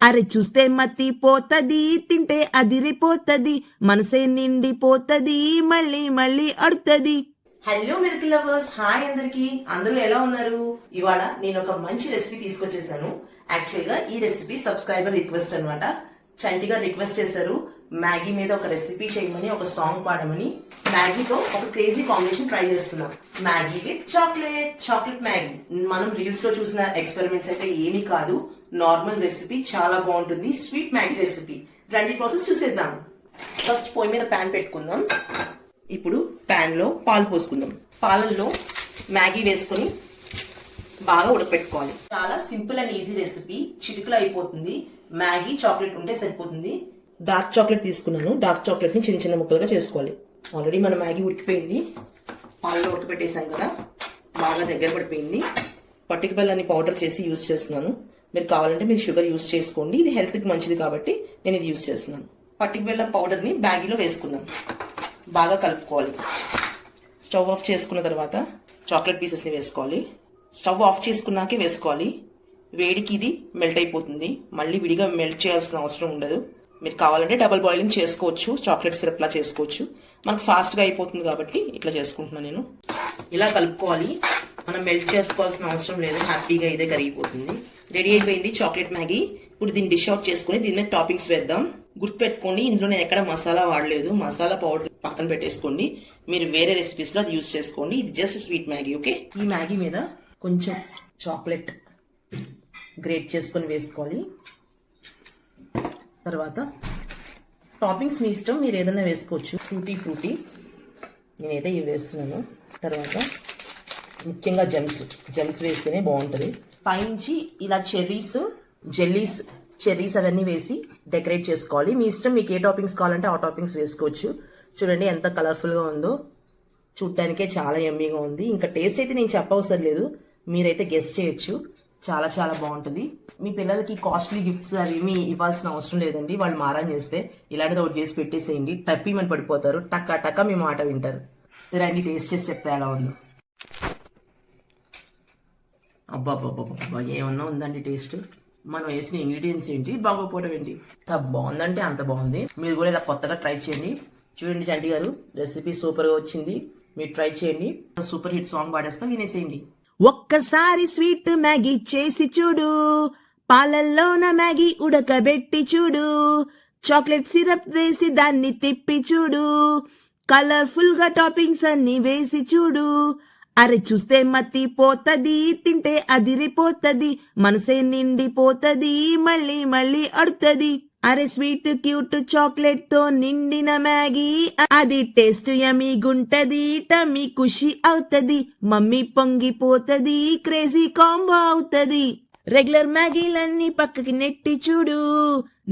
అరే చూస్తే మత్తిపోతది, తింటే అదిరిపోతది, మనసే నిండిపోతది, మళ్ళీ మళ్ళీ అడుతది. హలో మిల్క్ లవర్స్, హాయ్ అందరికి. అందరూ ఎలా ఉన్నారు? ఇవాళ నేను ఒక మంచి రెసిపీ తీసుకొచ్చేసాను. యాక్చువల్ గా ఈ రెసిపీ సబ్స్క్రైబర్ రిక్వెస్ట్ అనమాట. చంటి గారు రిక్వెస్ట్ చేశారు మ్యాగీ మీద ఒక రెసిపీ చేయమని, ఒక సాంగ్ పాడమని. మ్యాగీతో ఒక క్రేజీ కాంబినేషన్ ట్రై చేస్తున్నాం. Maggi with chocolate Maggi. మనం రీల్స్ లో చూసిన ఎక్స్పెరిమెంట్స్ అయితే ఏమీ కాదు, నార్మల్ రెసిపీ, చాలా బాగుంటుంది. Sweet Maggi recipe. రండి ప్రాసెస్ చూసేద్దాం. ఫస్ట్ పొయ్యి మీద ప్యాన్ పెట్టుకుందాం. ఇప్పుడు ప్యాన్ లో పాలు పోసుకుందాం. పాలల్లో మ్యాగీ వేసుకుని బాగా ఉడకపెట్టుకోవాలి. చాలా సింపుల్ అండ్ ఈజీ రెసిపీ, చిటికలో అయిపోతుంది. మ్యాగీ చాక్లెట్ ఉంటే సరిపోతుంది. డార్క్ చాక్లెట్ తీసుకున్నాను. డార్క్ చాక్లెట్ ని చిన్న చిన్న ముక్కలుగా చేసుకోవాలి. ఆల్రెడీ మన మ్యాగీ ఉడికిపోయింది, పాలలో ఉడకపెట్టేసాం కదా, బాగా దగ్గర పడిపోయింది. పట్టిక బెల్లాన్ని పౌడర్ చేసి యూజ్ చేస్తున్నాను. మీరు కావాలంటే మీరు షుగర్ యూజ్ చేసుకోండి, ఇది హెల్త్కి మంచిది కాబట్టి నేను ఇది యూజ్ చేస్తున్నాను. పట్టిక బెల్లం పౌడర్ని మ్యాగీలో వేసుకుందాం. బాగా కలుపుకోవాలి. స్టవ్ ఆఫ్ చేసుకున్న తర్వాత చాక్లెట్ పీసెస్ని వేసుకోవాలి. స్టవ్ ఆఫ్ చేసుకున్నాకే వేసుకోవాలి. వేడికి ఇది మెల్ట్ అయిపోతుంది, మళ్ళీ విడిగా మెల్ట్ చేయాల్సిన అవసరం ఉండదు. మీరు కావాలంటే డబుల్ బాయిలింగ్ చేసుకోవచ్చు, చాక్లెట్ సిరప్లా చేసుకోవచ్చు. మనకు ఫాస్ట్గా అయిపోతుంది కాబట్టి ఇట్లా చేసుకుంటున్నాను నేను. ఇలా కలుపుకోవాలి, మనం మెల్ట్ చేసుకోవాల్సిన అవసరం లేదు, హ్యాపీగా ఇదే కరిగిపోతుంది. రెడీ అయిపోయింది చాక్లెట్ మ్యాగీ. ఇప్పుడు దీన్ని డిష్ అవుట్ చేసుకుని దీని మీద టాపింగ్స్ వేద్దాం. గుర్తుపెట్టుకోండి, ఇందులో నేను ఎక్కడ మసాలా వాడలేదు. మసాలా పౌడర్ పక్కన పెట్టేసుకోండి, మీరు వేరే రెసిపీస్లో అది యూజ్ చేసుకోండి. ఇది జస్ట్ స్వీట్ మ్యాగీ, ఓకే. ఈ మ్యాగీ మీద కొంచెం చాక్లెట్ గ్రేట్ చేసుకొని వేసుకోవాలి. తర్వాత టాపింగ్స్ మీ ఇష్టం, మీరు ఏదైనా వేసుకోవచ్చు. ఫ్రూటీ నేనైతే ఇవి వేస్తున్నాను. తర్వాత ముఖ్యంగా జెమ్స్ వేస్తేనే బాగుంటుంది. పైనుంచి ఇలా చెర్రీస్ అవన్నీ వేసి డెకరేట్ చేసుకోవాలి. మీ ఇష్టం, మీకు ఏ టాపింగ్స్ కావాలంటే ఆ టాపింగ్స్ వేసుకోవచ్చు. చూడండి ఎంత కలర్ఫుల్గా ఉందో, చూడటానికే చాలా యమ్మీగా ఉంది. ఇంకా టేస్ట్ అయితే నేను చెప్పవసరం లేదు, మీరైతే గెస్ చేయొచ్చు. చాలా చాలా బాగుంటుంది. మీ పిల్లలకి కాస్ట్లీ గిఫ్ట్స్ అవి ఏమీ ఇవ్వాల్సిన అవసరం లేదండి. వాళ్ళు మారం చేస్తే ఇలాంటిది ఒకటి చేసి పెట్టేసేయండి, టప్పీమని పడిపోతారు, టక్క మీ మాట వింటారు. రండి టేస్ట్ చేసి చెప్తే ఎలా ఉందో. అబ్బాబ్బాబ్బా, ఏమన్నా ఉందండి టేస్ట్. మనం వేసిన ఇంగ్రీడియంట్స్ ఏంటి, బాగోపోవడం ఏంటి, అంత బాగుందంటే అంత బాగుంది. మీరు కూడా ఇలా కొత్తగా ట్రై చేయండి. చూడండి చంటి గారు, రెసిపీ సూపర్గా వచ్చింది, మీరు ట్రై చేయండి. సూపర్ హిట్ సాంగ్ పాడేస్తాం, వినేసేయండి. ఒక్కసారి స్వీట్ మ్యాగీ చేసి చూడు, పాలల్లోన మ్యాగీ ఉడకబెట్టి చూడు, చాక్లెట్ సిరప్ వేసి దాన్ని తిప్పి చూడు, కలర్ఫుల్ గా టాపింగ్స్ అన్ని వేసి చూడు. అరే చూస్తే మత్తిపోతది, తింటే అదిరిపోతది, మనసే నిండిపోతది, మళ్ళీ మళ్ళీ అడుతది. అరే స్వీట్ క్యూట్ చాక్లెట్ తో నిండిన మ్యాగీ, అది టేస్ట్ యమీ గుంటది, టమ్మీ ఖుషి అవుతది, మమ్మీ పొంగిపోతది, క్రేజీ కాంబో అవుతది. రెగ్యులర్ మ్యాగీలన్నీ పక్కకి నెట్టి చూడు,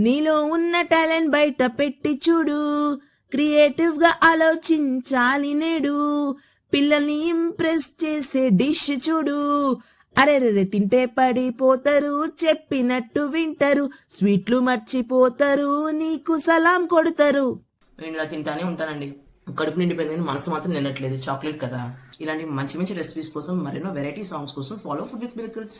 నీలో ఉన్న టాలెంట్ బయట పెట్టి చూడు, క్రియేటివ్ గా ఆలోచించాలి నేడు, పిల్లల్ని ఇంప్రెస్ చేసే డిష్ చూడు. అరే తింటే పడిపోతారు, చెప్పినట్టు వింటారు, స్వీట్లు మర్చిపోతారు, నీకు సలాం కొడతారు. నేను ఇలా తింటానే ఉంటానండి, కడుపు నిండిపోయింది కానీ మనసు మాత్రం నిన్నట్లేదు. చాక్లెట్ కదా. ఇలాంటి మంచి మంచి రెసిపీస్ కోసం, మరెన్నో వెరైటీ సాంగ్స్ కోసం ఫాలో ఫుడ్ విత్ మిరకల్స్.